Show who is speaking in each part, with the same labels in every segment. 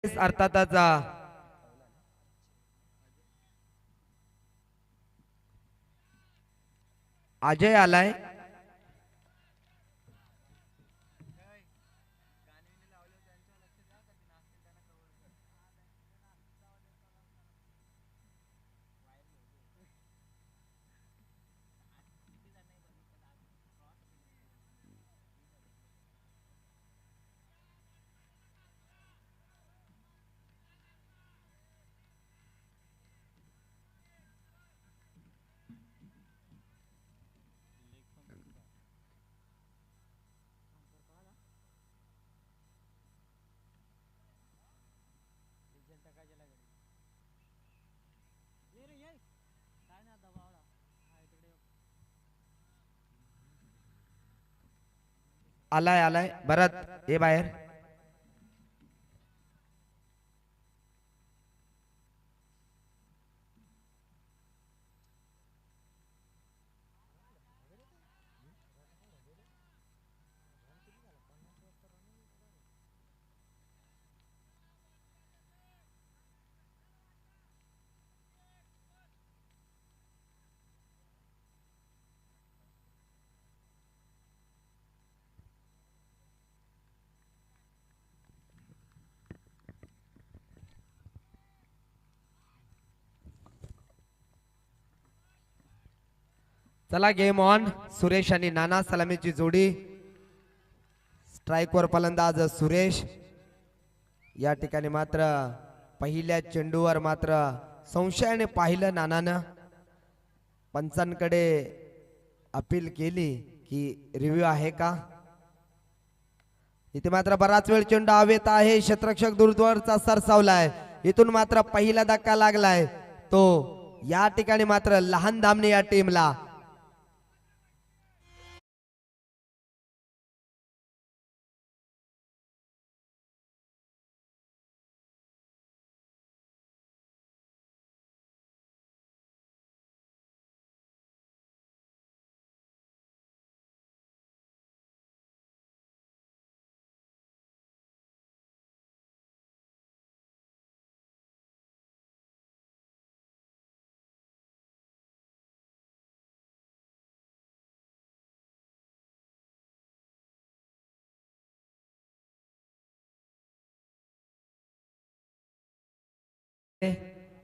Speaker 1: अर्थातच अजय आलाय. आलाय आलाय भरत ये बाहेर. चला गेम ऑन. सुरेश आणि नाना सलामीची जोडी. स्ट्राइक वर फलंदाज सुरेश. या ठिकाणी मात्र पहिल्या चेंडूवर मात्र संशयाने पाहिलं नानानं. पंचांकडे अपील केली की रिव्ह्यू आहे का. इथे मात्र बराच वेळ चेंडू हवेत आहे. क्षेत्ररक्षक दूरवरचा सरसावलाय. इथून मात्र पहिला धक्का लागलाय तो या ठिकाणी मात्र लहान धामणे या टीमला.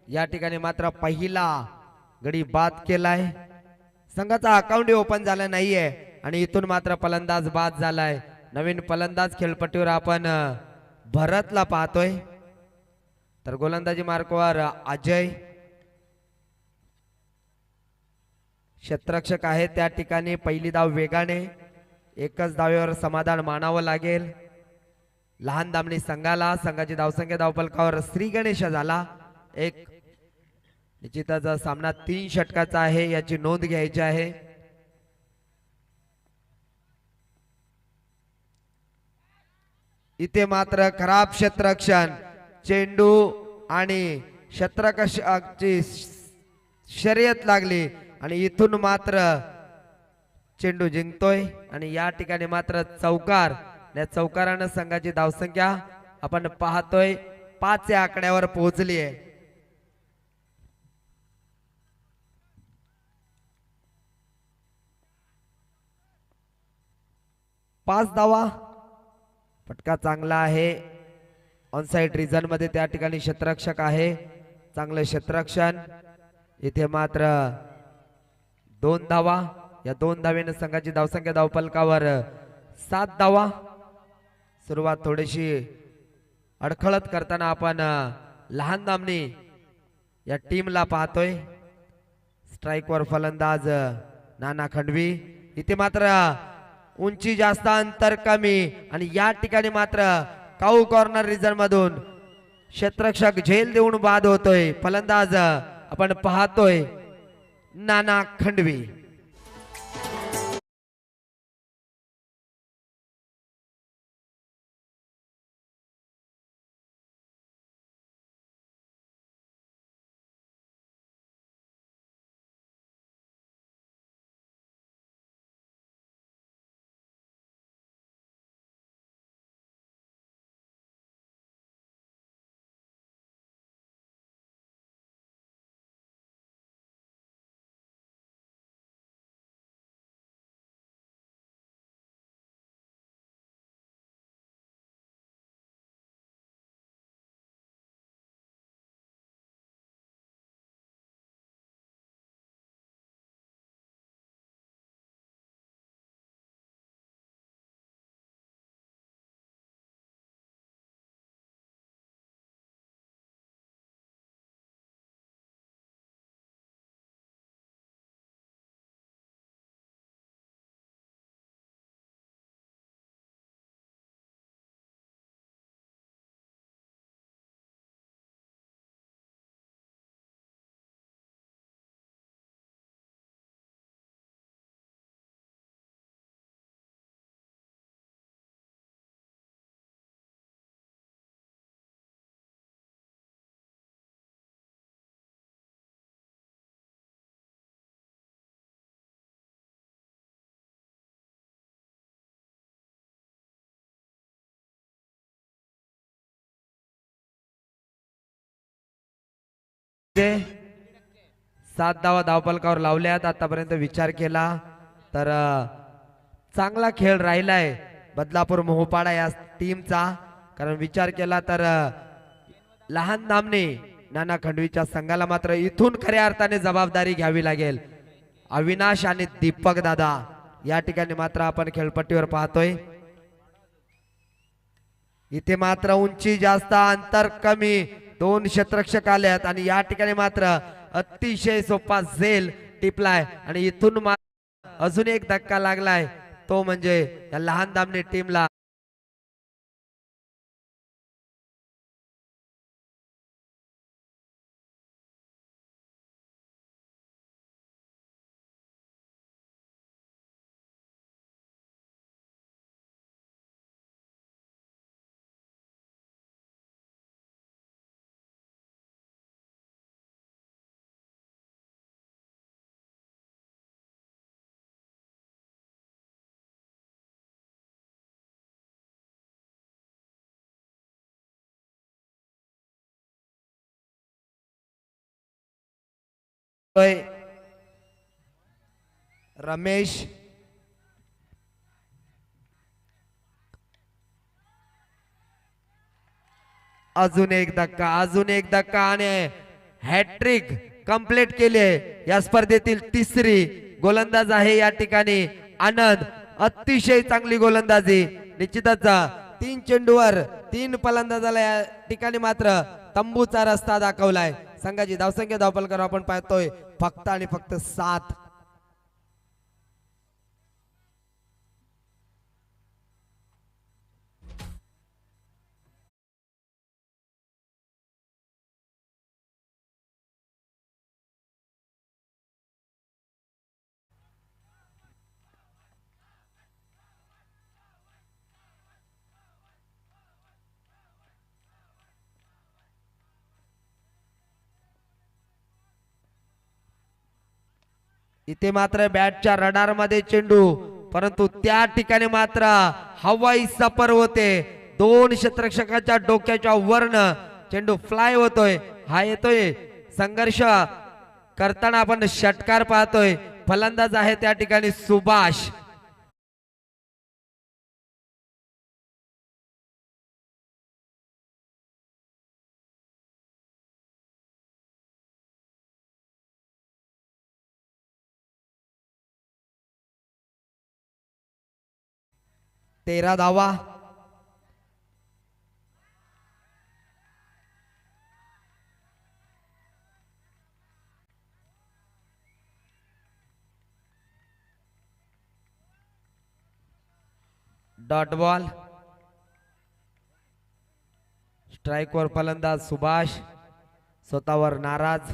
Speaker 1: या ठिकाणी मात्र पहिला गडी बाद केलाय. संघाचा अकाउंट ओपन झाला नाहीये आणि इथून मात्र फलंदाज बाद झालाय. नवीन फलंदाज खेळपट्टीवर आपण भरतला पाहतोय. तर गोलंदाजी मार्कवर अजय. क्षेत्ररक्षक आहे त्या ठिकाणी. पहिली धाव वेगाने. एकच धावेवर समाधान मानावं लागेल लहान दामणी संघाला. संघाची धावसंख्या धावफलकावर श्री गणेश झाला. एक निश्चितच सामना 3 षटकाचा आहे याची नोंद घ्यायची आहे. इथे मात्र खराब क्षेत्ररक्षण. चेंडू आणि क्षेत्ररक्षकाची शर्यत लागली आणि इथून मात्र चेंडू जिंकतोय आणि या ठिकाणी मात्र चौकार. या चौकारानं संघाची धावसंख्या आपण पाहतोय 5 या आकड्यावर पोहोचली आहे. 5 धावा. फटका चांगला आहे. ऑनसाइड रिझन मध्ये त्या ठिकाणी क्षेत्ररक्षक आहे. चांगलं क्षेत्ररक्षण. इथे मात्र 2 धावा. या 2 धावेने संघाची धावसंख्या धावफलकावर 7 धावा. सुरुवात थोडीशी अडखळत करताना आपण लहान दामणी या टीमला पाहतोय. स्ट्राइक वर फलंदाज नाना खंडवी. इथे मात्र उंची जास्त अंतर कमी आणि या ठिकाणी मात्र काऊ कॉर्नर रिझन मधून क्षेत्ररक्षक झेल देऊन बाद होतोय. फलंदाज आपण पाहतोय नाना खंडवी. पाहिजे. 7 धावा धावफलकावर लावल्यात. आतापर्यंत विचार केला तर चांगला खेळ राहिलाय बदलापूर मोहपाडा या टीमचा. कारण विचार केला तर लहान धामणे नाना खंडवीच्या संघाला मात्र इथून खऱ्या अर्थाने जबाबदारी घ्यावी लागेल. अविनाश आणि दीपक दादा या ठिकाणी मात्र आपण खेळपट्टीवर पाहतोय. इथे मात्र उंची जास्त अंतर कमी 2 क्षेत्ररक्षक आलेत आणि या ठिकाणी मात्र अतिशय सोपा झेल टिपलाय आणि इथून अजून एक धक्का लागलाय तो म्हणजे या लहान दामने टीमला. रमेश अजून एक धक्का आणि हॅट्रिक कंप्लीट केली आहे. या स्पर्धेतील तिसरी गोलंदाज आहे या ठिकाणी आनंद. अतिशय चांगली गोलंदाजी. निश्चितच 3 चेंडूवर 3 फलंदाजाला या ठिकाणी मात्र तंबूचा रस्ता दाखवलाय. संघाची धावसंख्या धावफलकावर आपण पाहतोय फक्त आणि फक्त 7. इथे मात्र बॅटच्या रडार मध्ये चेंडू परंतु त्या ठिकाणी मात्र हवाई सफर होते. 2 क्षेत्ररक्षकाच्या डोक्याच्या वरन चेंडू फ्लाय होतोय. हा येतोय संघर्ष करताना आपण षटकार पाहतोय. फलंदाज आहे त्या ठिकाणी सुभाष. तेरा धावा. Dot ball. स्ट्राइक वर फलंदाज सुभाष स्वतःवर नाराज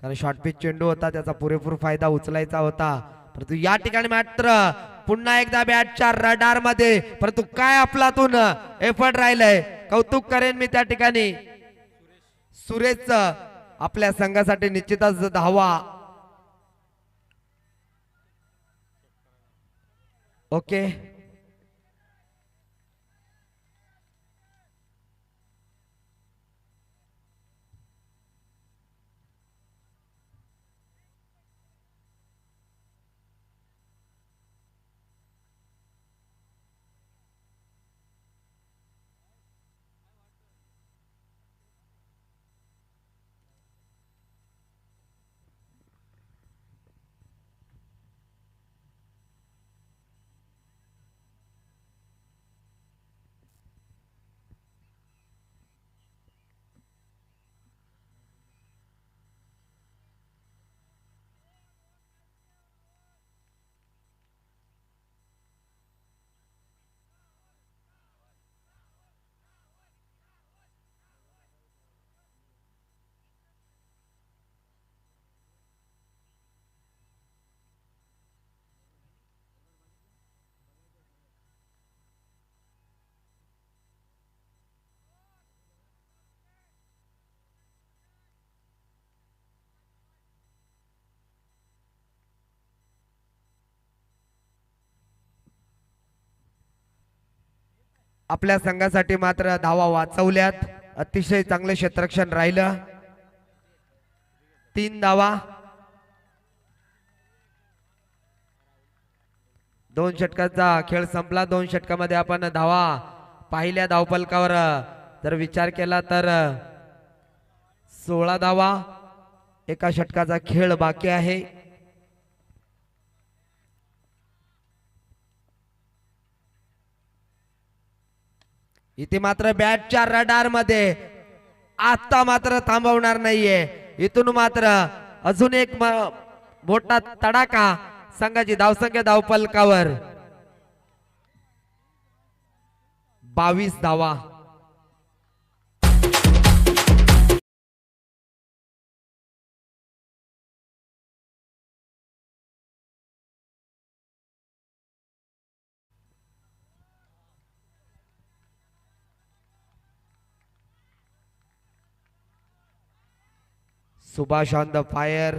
Speaker 1: कारण शॉर्ट पिच चेंडू होता त्याचा पुरेपूर फायदा उचलायचा होता. परंतु या ठिकाणी मात्र पुन्हा एकदा बॅटच्या रडार मध्ये परंतु काय आपलातून एफर्ट राहिलंय. कौतुक करेन मी त्या ठिकाणी सुरेश आपल्या संघासाठी निश्चितच धावा. ओके आपल्या संघासाठी मात्र धावा वाचवल्यात. अतिशय चांगले क्षेत्ररक्षण राहिलं. 3 धावा. 2 षटकाचा खेळ संपला. 2 षटकामध्ये आपण धावा पाहिल्या. धावफलकावर जर विचार केला तर 16 धावा. एका षटकाचा खेळ बाकी आहे. इथे मात्र बॅटच्या रडार मध्ये आता मात्र थांबवणार नाहीये. इथून मात्र अजून एक मोठा तडाखा. संघाची धावसंख्या धावफलकावर 22 धावा. Subhash on the fire.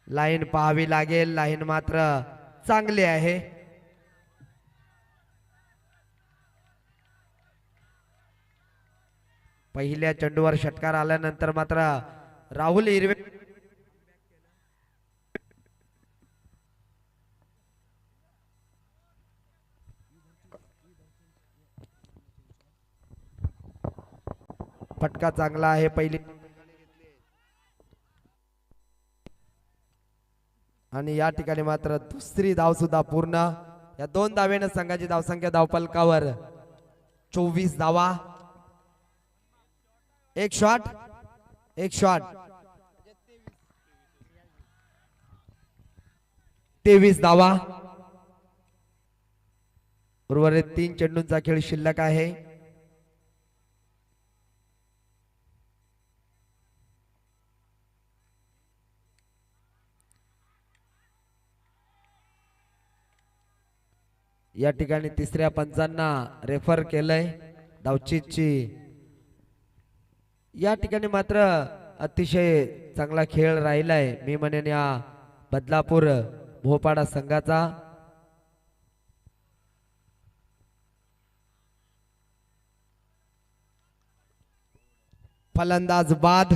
Speaker 1: Line पाहावी लागेल. लाईन मात्र चांगली आहे. पहिल्या चेंडूवर षटकार आल्यानंतर मात्र राहुल हिरवे फटका चांगला आहे. पहिली आणि या ठिकाणी मात्र दुसरी धाव सुद्धा पूर्ण. या 2 धावेने संघाची धावसंख्या धावफलकावर 24 धावा. एक शॉट 23 धावा. उर्वरित 3 चेंडूंचा खेळ शिल्लक आहे. या ठिकाणी तिसऱ्या पंचांना रेफर केलंय धावचीची. या ठिकाणी मात्र अतिशय चांगला खेळ राहिलाय मी म्हणेन या बदलापूर भोपाडा संघाचा. फलंदाज बाद.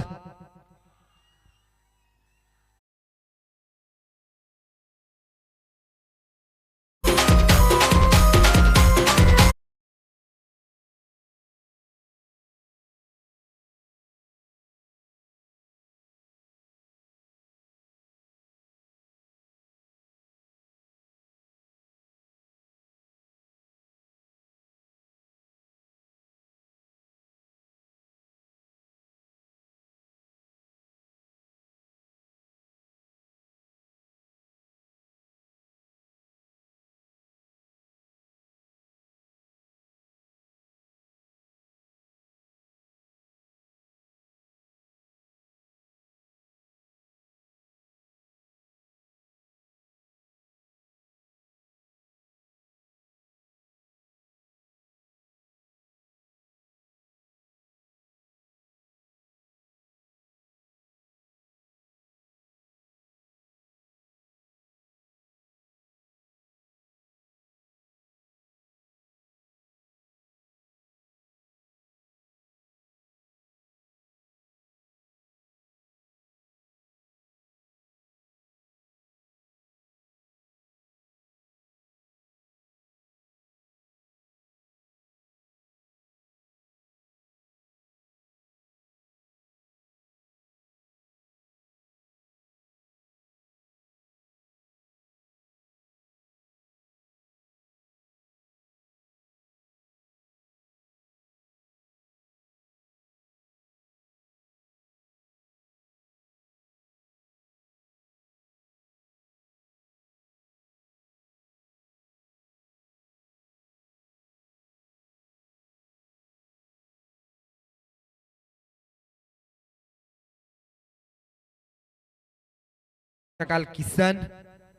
Speaker 1: काल किसन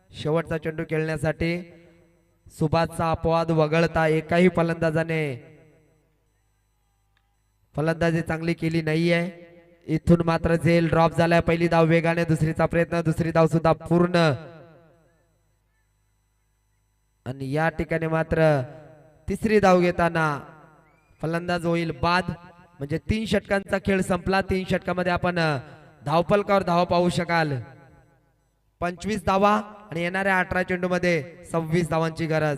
Speaker 1: शेवटचा चेंडू खेळण्यासाठी सुभाषचा अपवाद वगळता एकाही फलंदाजाने फलंदाजी चांगली केली नाहीये. इथून मात्र झेल ड्रॉप झालाय. पहिली धाव वेगाने. दुसरीचा प्रयत्न. दुसरी धाव सुद्धा पूर्ण. आणि या ठिकाणी मात्र तिसरी धाव घेताना फलंदाज होईल बाद, म्हणजे 3 षटकांचा खेळ संपला. 3 षटकामध्ये आपण धावफलकावर धाव पाहू शकाल. 25 धावा आणि येणाऱ्या 18 चेंडूमध्ये 26 धावांची गरज.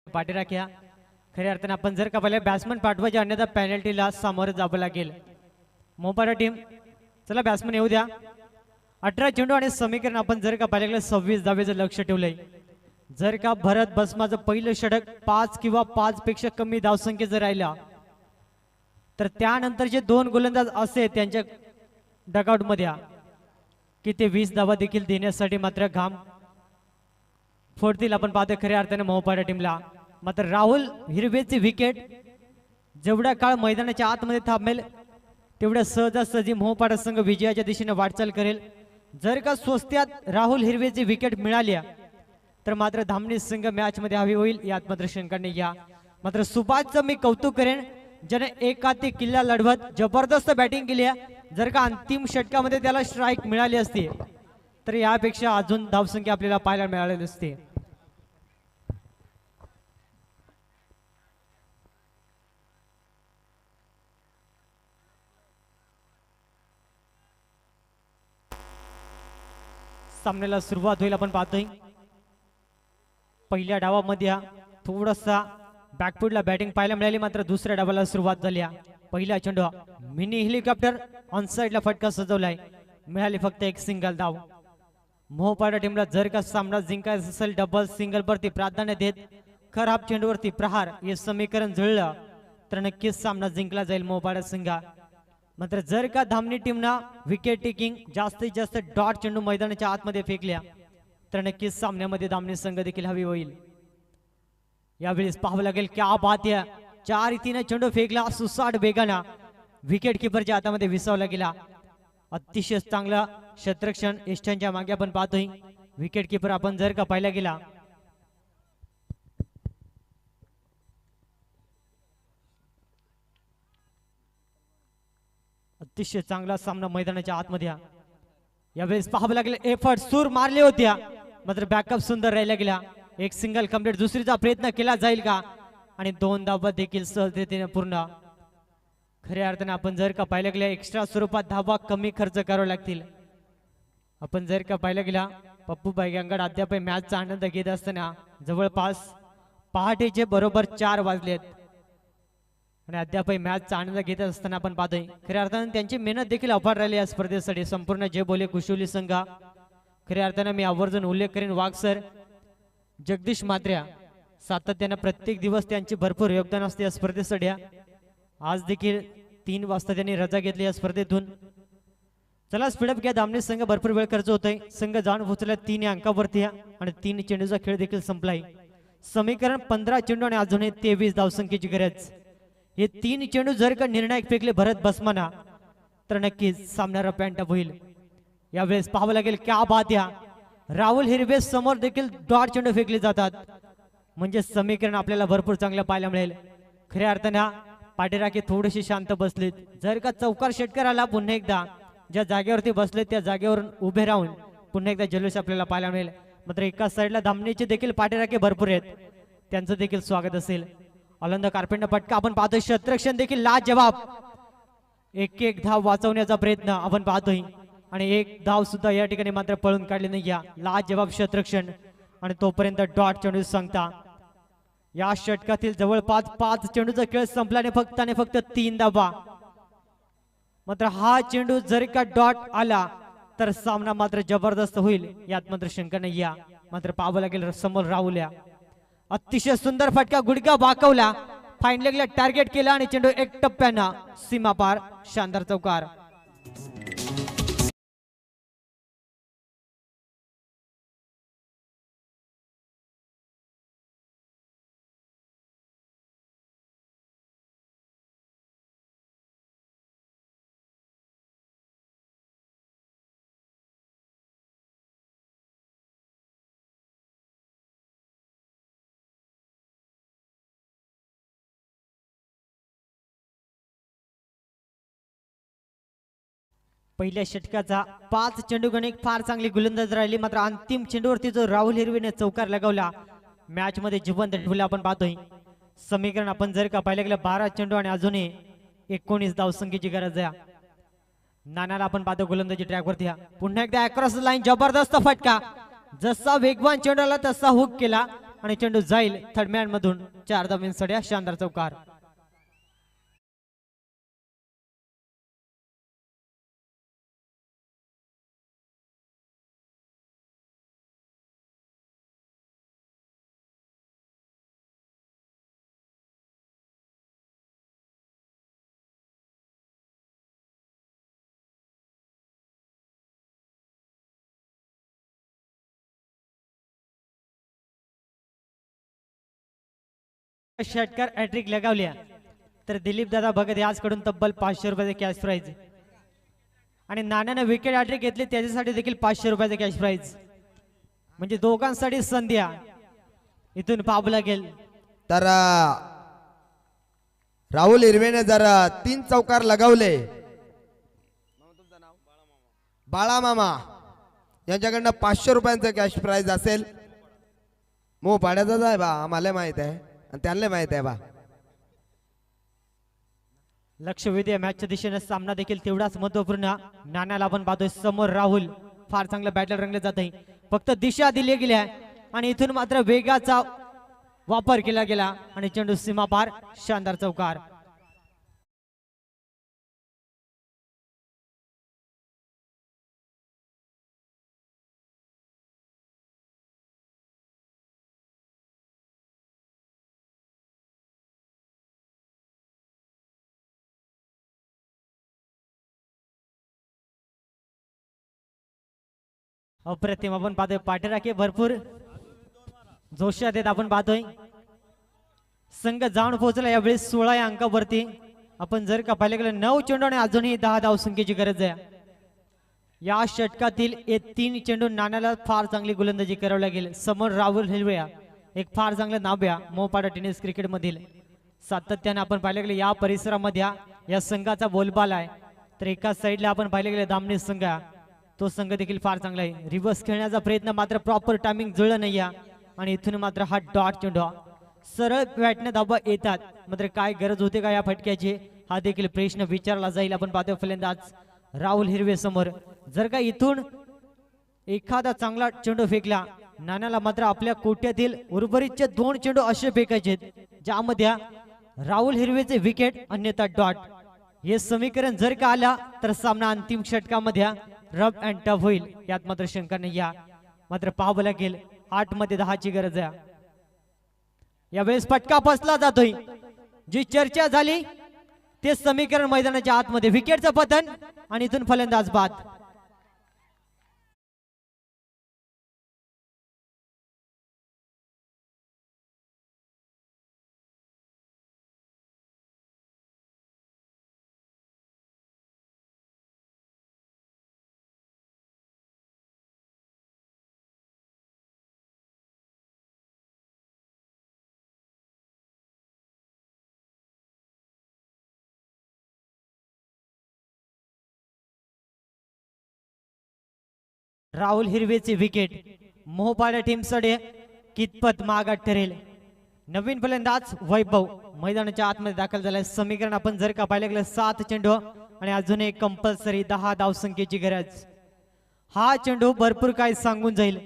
Speaker 2: पाठी राख्या. खऱ्या अर्थाने आपण जर का पाहिलं बॅट्समन पाठवायचे, अन्यथा पेनल्टीला सामोरं जावं लागेल. मोपाडा टीम चला बॅट्समन येऊ द्या. 18 चेंडू आणि समीकरण आपण जर का पाहिलं 26 धावेचं लक्ष ठेवलंय. जर का भरत बसमाचं पहिलं षटक 5 किंवा 5 पेक्षा कमी धावसंख्या जर राहिला तर त्यानंतर जे 2 गोलंदाज असे त्यांच्या डगआउट मध्ये की ते 20 धावा देखील देण्यासाठी मात्र घाम फोडतील. आपण पाहतोय खऱ्या अर्थाने मोपाडा टीमला. मात्र राहुल हिरवेची विकेट जेवढा काळ मैदानाच्या आतमध्ये थांबेल तेवढ्या सहजासहजी मोपाडा संघ विजयाच्या दिशेने वाटचाल करेल. जर का स्वस्त्यात राहुल हिरवेची विकेट मिळाली तर मात्र धामणी संघ मॅच मध्ये हवी होईल, यात मात्र शंका नाही. या मात्र सुभाषचं मी कौतुक करेन, ज्याने एकाती किल्ला लढवत जबरदस्त बॅटिंग केली आहे. जर का अंतिम षटकामध्ये त्याला स्ट्राईक मिळाली असती तर यापेक्षा अजून धावसंख्या आपल्याला पाहायला मिळालेली असते. सामन्याला सुरुवात होईल. आपण पाहतोय पहिल्या डावामध्ये थोडासा बॅकफुटला बॅटिंग पाहायला मिळाली, मात्र दुसऱ्या डावाला सुरुवात झाली. पहिला चेंडू मिनी हेलिकॉप्टर ऑन साइडला फटका सजवलाय, मिळाली फक्त एक सिंगल धाव. मोहपाडा टीमला जर का सामना जिंकायचा असेल डबल सिंगल वरती प्राधान्य देत खराब चेंडूवरती प्रहार हे समीकरण जुळलं तर नक्कीच सामना जिंकला जाईल मोहपाडा संघा. मात्र जर का धामणी टीमना विकेट टेकिंग जास्तीत जास्त डॉट चेंडू मैदानाच्या आतमध्ये फेकल्या तर नक्कीच सामन्यामध्ये धामणी संघ देखील हवी होईल. यावेळेस पाहावं लागेल क्या बात आहे, 4 रीतीने चेंडू फेकला सुसाट वेगाना, विकेट किपरच्या हातामध्ये विसावला गेला. अतिशय चांगला क्षेत्ररक्षण एस्टनच्या मागे आपण पाहतोय. विकेट किपर आपण जर का पाहिला गेला अतिशय चांगला सामना मैदानाच्या आतमध्ये. यावेळेस पाहावं लागेल एफर्ट सूर मारले होत्या, मात्र बॅकअप सुंदर राहिला गेला. एक सिंगल कंप्लीट, दुसरीचा प्रयत्न केला जाईल का आणि 2 धावा देखील सहजतेने पूर्ण. खऱ्या अर्थाने आपण जर का पाहिलं गेला एक्स्ट्रा स्वरूपात धावा कमी खर्च करावे लागतील. आपण जर का पाहिलं गेला पप्पू भाईगंगड अद्याप मॅचचा आनंद घेत असताना जवळपास पहाटेचे बरोबर 4 वाजलेत आणि अद्याप मॅचचा आनंद घेत असताना आपण पाहतोय खऱ्या अर्थाने त्यांची मेहनत देखील अफाट राहिली या स्पर्धेसाठी. संपूर्ण जे बोले कुशोली संघ, खऱ्या अर्थाने मी आवर्जून उल्लेख करेन वाघ सर, जगदीश मात्र्या, सातत्याने प्रत्येक दिवस त्यांचे भरपूर योगदान असते या स्पर्धेसाठी. आज देखील 3 वाजता त्यांनी रजा घेतली या स्पर्धेतून. चला स्पीडअप घ्या, धामणी संघ भरपूर वेळ खर्च होतोय. संघ जाऊन पोहोचला 3 अंकावरती आणि 3 चेंडूचा खेळ देखील संपलाय. समीकरण 15 चेंडू आणि अजूनही 23 धावसंख्येची गरज. हे 3 चेंडू जर का निर्णायक फेकले भरत बसमाना तर नक्कीच सामना पॅन्ट होईल. यावेळेस पाहावं लागेल क्या बात या राहुल हिरवे समोर देखील डॉट चेंडू फेकले जातात. म्हणजे समीकरण आपल्याला भरपूर चांगलं पाहायला मिळेल. खऱ्या अर्थानं पाठीराखे थोडेसे शांत बसलेत. जर का चौकार षटकार आला पुन्हा एकदा ज्या जागेवरती बसले त्या जागेवरून उभे राहून पुन्हा एकदा जल्लोष आपल्याला पाहायला मिळेल. मात्र एका साईडला धामणीचे देखील पाठीराखे भरपूर आहेत, त्यांचं देखील स्वागत असेल. ऑलंद कार्पेंट फटका आपण पाहतोय. क्षेत्ररक्षण देखील लाजवाब. एक एक धाव वाचवण्याचा प्रयत्न आपण पाहतोय आणि एक धाव सुद्धा या ठिकाणी मात्र पळून काढली नाही. या लाजवाब क्षेत्ररक्षण आणि तोपर्यंत डॉट चेंडू सांगता या षटकातील जवळपास 5 चेंडूचा खेळ संपल्याने फक्त आणि फक्त 3 धावा. मात्र हा चेंडू जर का डॉट आला तर सामना मात्र जबरदस्त होईल, यात मात्र शंका नाही. या मात्र पाहावं लागेल समोर राहुल या अतिशय सुंदर फटका गुडघा वाकवला, फाईन लेगला टार्गेट केला आणि चेंडू एक टप्प्यानं सीमा पार. शानदार चौकार. पहिल्या षटकाचा 5 चेंडू गणिक फार चांगली गोलंदाज राहिली. मात्र अंतिम चेंडूवरती जो राहुल हिरवेने चौकार लगावला मॅच मध्ये जिवंत ठेवला आपण पाहतोय. समीकरण आपण जर का पाहिलं गेलं 12 चेंडू आणि अजूनही 19 धावसंख्येची गरज आहे. नानाला आपण पाहतो गोलंदाजी ट्रॅकवरती. पुन्हा एकदा अक्रॉस लाईन जबरदस्त फटका. जसा वेगवान चेंडू आला तसा हुक केला आणि चेंडू जाईल थर्ड मॅन मधून 4 धावांसाठी. शानदार चौकार. षटकार हॅट्रिक लगावल्या तर दिलीप दादा भगत याचकडून तब्बल 500 रुपयाचे कॅश प्राइज आणि नाण्याने विकेट हॅट्रिक घेतली त्याच्यासाठी देखील 500 रुपयाचे कॅश प्राइज. म्हणजे दोघांसाठी संधी इथून पाहावं लागेल.
Speaker 1: तर राहुल हिरवेने जर 3 चौकार लगावले बाळा मामा यांच्याकडनं 500 रुपयांचं कॅश प्राइज असेल. मो पाड्याचाच आहे बा, आम्हाला माहित आहे आणि त्यांना माहित आहे बा.
Speaker 2: लक्ष वेधूया मॅचच्या दिशेने. सामना देखील तेवढाच महत्वपूर्ण. नाण्याला आपण पाहतोय समोर राहुल फार चांगलं बॅटल रंगले जात आहे. फक्त दिशा दिली गेली आहे आणि इथून मात्र वेगाचा वापर केला गेला आणि चेंडू सीमा पार. शानदार चौकार. अप्रतिम आपण पाहतोय. पाठीराखे भरपूर जोशात आहेत आपण पाहतोय. संघ जाऊन पोहोचला यावेळेस 16 या अंकावरती. आपण जर का पाहिलं गेलं 9 चेंडू आणि अजूनही 10 धावसंख्येची गरज आहे. या षटकातील 3 चेंडू नाण्याला फार चांगली गोलंदाजी करावी लागेल. समोर राहुल हिरवे एक फार चांगलं नाव आहे मोपाडा टेनिस क्रिकेट मधील. सातत्याने आपण पाहिलं गेलं या परिसरामध्ये या संघाचा बोलबाला आहे. तर एका साईडला आपण पाहिलं गेलं दामणी संघ, तो संघ देखील फार चांगला आहे. रिव्हर्स खेळण्याचा प्रयत्न मात्र प्रॉपर टायमिंग जुळलं नाही आणि इथून मात्र हा डॉट चेंडू सरळ बॅटने धावा येतात. मात्र काय गरज होते का या फटक्याची हा देखील प्रश्न विचारला जाईल. आपण पाहतोय फलंदाज राहुल हिरवे समोर. जर का इथून एखादा चांगला चेंडू फेकला नाण्याला मात्र आपल्या कोट्यातील उर्वरितचे 2 चेंडू असे फेकायचे ज्यामध्ये राहुल हिरवेचे विकेट अन्यथा डॉट. हे समीकरण जर का आला तर सामना अंतिम षटकामध्ये रफ अँड टफ होईल, यात मात्र शंका नाही. मात्र पाहावं लागेल 8 मध्ये 10 ची गरज आहे. यावेळेस फटका फसला जातोय. जी चर्चा झाली ते समीकरण मैदानाच्या आतमध्ये विकेटचं पतन आणि इथून फलंदाज बाद. राहुल हिरवेची विकेट मोहपाडा टीमसाठी कितपत मागात ठरेल. नवीन फलंदाज वैभव मैदानाच्या आतमध्ये दाखल झालाय. समीकरण आपण जर का पाहिलं गेलं 7 चेंडू आणि अजून एक कंपल्सरी 10 धावसंख्येची गरज. हा चेंडू भरपूर काय सांगून जाईल.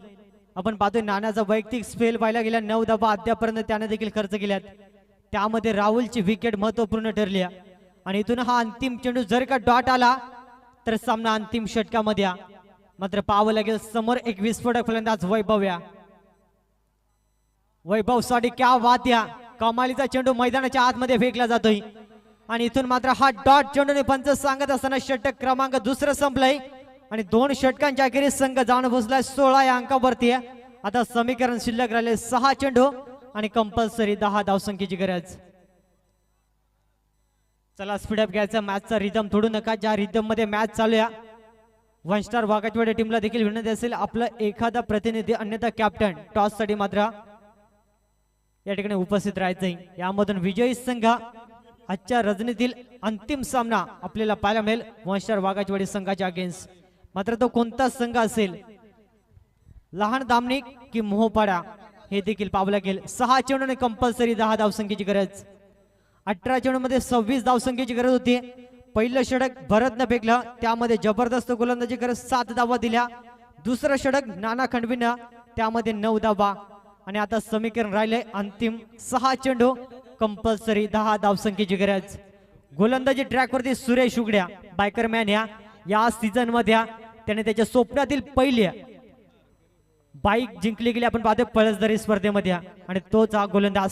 Speaker 2: आपण पाहतोय नानाचा वैयक्तिक स्पेल पाहायला गेल्या 9 धावा अद्यापर्यंत त्याने देखील खर्च केल्यात. त्यामध्ये राहुलची विकेट महत्वपूर्ण ठरली आणि इथून हा अंतिम चेंडू जर का डॉट आला तर सामना अंतिम षटकामध्ये मात्र पाहावं लागेल. समोर एक विस्फोटक फलंदाज वैभव या वैभव साठी क्या वात या कमालीचा चेंडू मैदानाच्या आतमध्ये फेकला जातोय आणि इथून मात्र हा डॉट चेंडूने पंच सांगत असताना षटक क्रमांक दुसरं संपलंय आणि 2 षटकांच्या अखेरीस संघ जाऊन पोहोचलाय 16 या अंकावरती. आता समीकरण शिल्लक राहिले 6 चेंडू आणि कंपल्सरी 10 धावसंख्येची गरज. चला स्पीडअप घ्यायचा. मॅचचा रिदम तोडू नका. ज्या रिदम मध्ये मॅच चालू आहे वन स्टार वाघाचवाडी टीमला देखील विनंती असेल आपलं एखादा प्रतिनिधी अन्यथा कॅप्टन टॉस साठी मात्र या ठिकाणी उपस्थित राहायचंय. यामधून विजयी संघ आजच्या रजनीतील अंतिम सामना आपल्याला पाहायला मिळेल वन स्टार वाघाचवाडी संघाच्या अगेन्स्ट. मात्र तो कोणता संघ असेल लहान दामणी की मोहपाडा हे देखील पाहावं लागेल. 6 चेंडूने कंपल्सरी 10 धावसंख्येची गरज. 18 चेंडूमध्ये 26 धावसंख्येची गरज होती. पहिलं षटक भरतनं फेकलं त्यामध्ये जबरदस्त गोलंदाजी करत 7 धावा दिल्या. दुसरं षटक नाना खंडवीनं त्यामध्ये 9 धावा आणि आता समीकरण राहिले अंतिम 6 चेंडू कंपल्सरी 10 धावसंख्येची गरज. गोलंदाजी ट्रॅकवरती सुरेश उगड्या बायकरमॅन या सीझन मध्ये त्याने त्याच्या स्वप्नातील पहिली बाईक जिंकली गेली. आपण पाहतोय पळसदरी स्पर्धेमध्ये आणि तोच हा गोलंदाज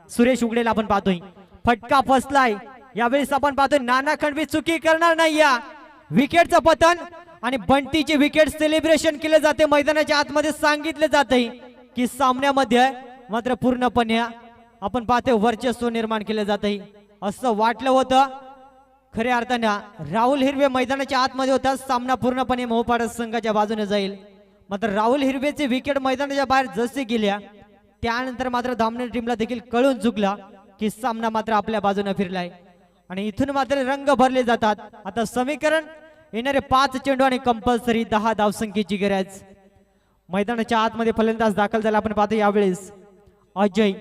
Speaker 2: सुरेश उगडेला आपण पाहतोय. फटका फसलाय. यावेळेस आपण पाहतोय नाना खंडवी चुकी करणार नाही. या विकेटचं पतन आणि बंटीची विकेट सेलिब्रेशन केले जाते. मैदानाच्या आतमध्ये सांगितले जाते की सामन्यामध्ये मात्र पूर्णपणे आपण पाहतोय वर्चस्व निर्माण केले जाते. असं वाटलं होतं खऱ्या अर्थानं राहुल हिरवे मैदानाच्या आतमध्ये होता. सामना पूर्णपणे मोहपाडा संघाच्या बाजूने जाईल. मात्र राहुल हिरवेचे विकेट मैदानाच्या बाहेर जसे गेल्या त्यानंतर मात्र धामणे टीमला देखील कळून चुकला की सामना मात्र आपल्या बाजूने फिरलाय आणि इथून मात्र रंग भरले जातात. आता समीकरण येणारे 5 चेंडू आणि कंपल्सरी 10 धावसंख्येची गरज. मैदानाच्या आतमध्ये फलंदाज दाखल झाला. आपण पाहतो यावेळेस अजय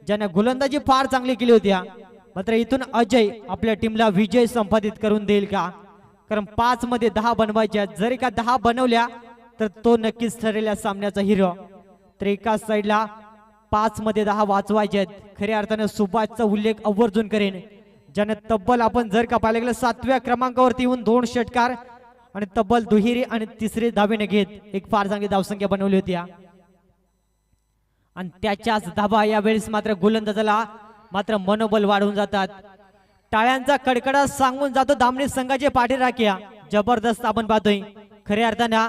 Speaker 2: ज्याने गोलंदाजी फार चांगली केली होती. मात्र इथून अजय आपल्या टीमला विजय संपादित करून देईल का? कारण 5 मध्ये 10 बनवायच्या. जर का 10 बनवल्या तर तो नक्कीच ठरेल या सामन्याचा हिरो. तर एका साईडला 5 मध्ये 10 वाचवायचे आहेत. खऱ्या अर्थाने सुभाषचा उल्लेख आवर्जून करेन ज्याने तब्बल आपण जर का पाहिलं गेलं 7व्या क्रमांकावरती येऊन 2 षटकार आणि तब्बल दुहेरी आणि तिसरी धावेने घेत एक फार चांगली धावसंख्या बनवली होती. आणि त्याच्याच धाबा यावेळेस मात्र गोलंदाजाला मात्र मनोबल वाढवून जातात. टाळ्यांचा कडकडाट सांगून जातो दामणी संघाचे पाठीराख्या. जबरदस्त आपण पाहतोय खऱ्या अर्थानं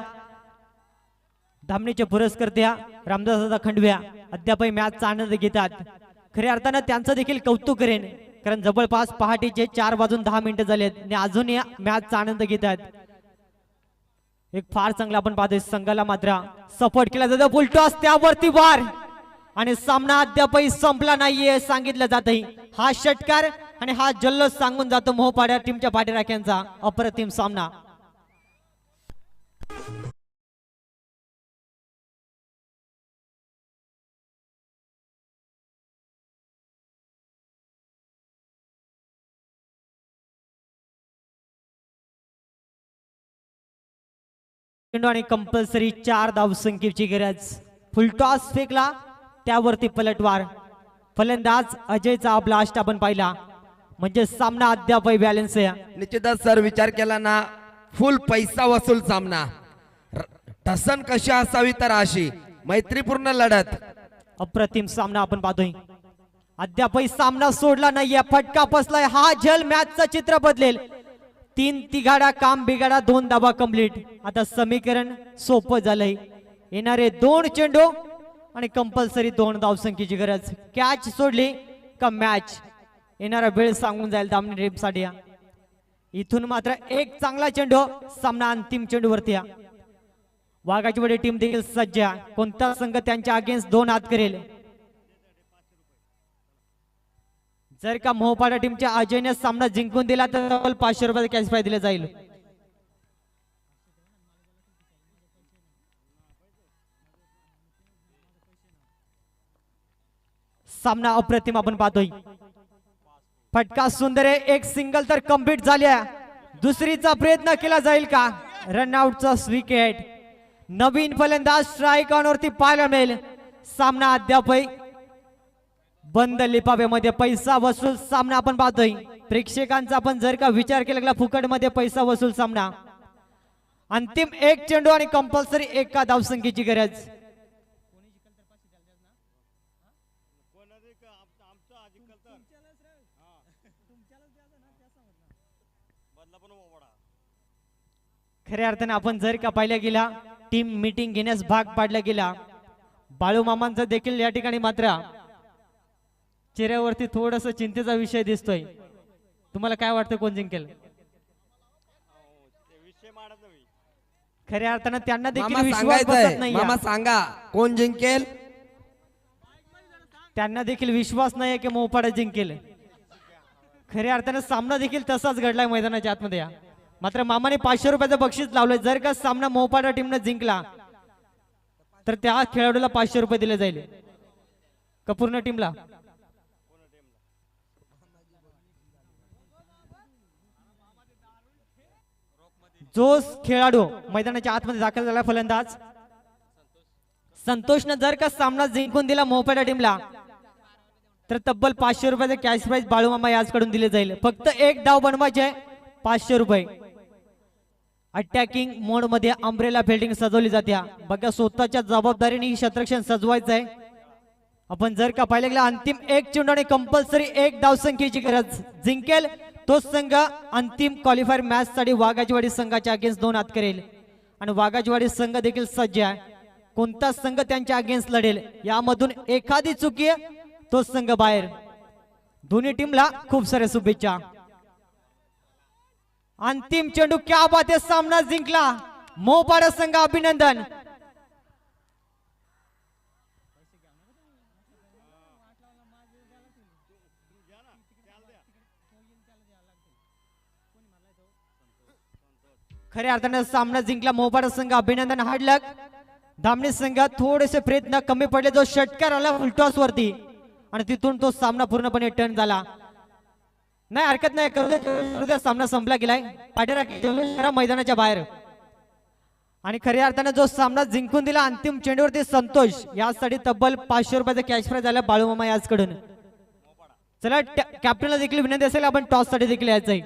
Speaker 2: धामणीचे पुरस्कर्त्या रामदासदादा खंडव्या अद्यापही मॅचचा आनंद घेतात. खऱ्या अर्थानं त्यांचं देखील कौतुक करेन कारण जवळपास पहाटेचे 4 वाजून 10 मिनिटं झालेत आणि अजून या मॅचचा आनंद घेतात. एक फार चांगला आपण पाहतोय संघाला मात्र सपोर्ट केला जातो. फुलटॉस त्यावरती वार आणि सामना अद्यापही संपला नाहीये सांगितलं जातंय. हा षटकार आणि हा जल्लोष सांगून जातो मोहपाड्या टीमच्या पाठीराख्यांचा अप्रतिम सामना. आणि कंपल्सरी 4 धावसंख्येची गरज. फुलटॉस फेकला त्यावरती पलटवार. फलंदाज अजयचा ब्लास्ट आपण पाहिला म्हणजे सामना अद्यापही बॅलन्स आहे.
Speaker 1: निश्चितच सर विचार केला ना फुल पैसा वसूल सामना. ठसन कशी असावी तर अशी मैत्रीपूर्ण लढत.
Speaker 2: अप्रतिम सामना आपण पाहतोय. अद्यापही सामना सोडला नाहीये. फटका बसलाय. हा जल मॅचचं चित्र बदलेल. 3 तिघाडा काम बिघाडा 2 धावा कंप्लीट. आता समीकरण सोपं झालंय. येणारे 2 चेंडू आणि कंपल्सरी 2 धावसंख्येची गरज. कॅच सोडली का मॅच येणारा वेळ सांगून जाईल दामणी टीमसाठी. इथून मात्र एक चांगला चेंडू सामना अंतिम चेंडूवरती. वाघाचीवाडी टीम देखील सज्ज. कोणता संघ त्यांच्या अगेन्स्ट 2 हात करेल. जर का मोहपाडा टीमच्या अजयने सामना जिंकून दिला तर 500 रुपये कॅश प्राइज दिले जाईल. सामना अप्रतिम आपण पाहतोय. फटका सुंदर आहे. एक सिंगल तर कंप्लीट झाली आहे. दुसरीचा प्रयत्न केला जाईल का? रनआउटचा विकेट. नवीन फलंदाज स्ट्राईक ऑनवरती पाहायला मिळेल. सामना अद्यापही बंद लिफाफ्यामध्ये पैसा वसूल सामना आपण पाहतोय. प्रेक्षकांचा आपण जर का विचार केला फुकट मध्ये पैसा वसूल सामना. अंतिम एक चेंडू आणि कंपल्सरी एका धावसंख्येची गरज. खऱ्या अर्थाने आपण जर का पाहिल्या गेला टीम मीटिंग घेण्यास भाग पाडला गेला. बाळू मामांचा देखील या ठिकाणी मात्र चेहऱ्यावरती थोडस चिंतेचा विषय दिसतोय. तुम्हाला काय वाटतं कोण जिंकेल? खऱ्या अर्थानं त्यांना देखील
Speaker 1: मामा
Speaker 2: विश्वास बसत
Speaker 1: सांगायचंय,
Speaker 2: नाही.
Speaker 1: मामा सांगा कोण जिंकेल?
Speaker 2: त्यांना देखील विश्वास नाही की मोपाडा जिंकेल. खऱ्या अर्थानं सामना देखील तसाच घडलाय मैदानाच्या आतमध्ये. मात्र मामाने 500 रुपयाचं बक्षीस लावलंय. जर का सामना मोपाडा टीमने जिंकला तर त्या खेळाडूला 500 रुपये दिले जाईल का पूर्ण टीमला? जो खेळाडू मैदानाच्या आतमध्ये दाखल झाला फलंदाज संतोषनं जर का सामना जिंकून दिला मोपाडा टीमला तर तब्बल 500 रुपयाचे कॅश प्राइज बाळूमामा याचकडून दिले जाईल. फक्त एक डाव बनवायचे 500 रुपये. अटॅकिंग मोड मध्ये अम्ब्रेला फिल्डिंग सजवली जाते. बघा स्वतःच्या जबाबदारीने ही क्षेत्ररक्षण सजवायचं आहे. आपण जर का पाहिलं गेलं अंतिम एक चेंडू आणि कंपल्सरी एक धावसंख्येची गरज. जिंकेल तो संघ अंतिम क्वालिफायर मॅच साठी वाघाजवाडी संघाच्या अगेन्स्ट 2 हात करेल. आणि वाघाजवाडी संघ देखील सज्ज आहे. कोणता संघ त्यांच्या अगेन्स्ट लढेल यामधून एखादी चुकी तो संघ बाहेर. दोन्ही टीमला खूप साऱ्या शुभेच्छा. अंतिम चेंडू क्या बात आहे. सामना जिंकला मोपाडा संघ. अभिनंदन. खऱ्या अर्थाने सामना जिंकला मोपाडा संघ. अभिनंदन. हार्डलक. धामणी संघ थोडेसे प्रयत्न कमी पडले. जो षटकार आला फुलटॉस वरती आणि तिथून तो सामना पूर्णपणे टर्न झाला. नाही हरकत नाही. करू द्या सामना संपला गेलाय. पाठीरा मैदानाच्या बाहेर. आणि खऱ्या अर्थाने जो सामना जिंकून दिला अंतिम चेंडूवरती संतोष यासाठी तब्बल 500 रुपयाचा कॅश प्राइज झाला बाळूमामा याचकडून. चला कॅप्टनला देखील विनंती असेल आपण टॉस साठी देखील यायचंय.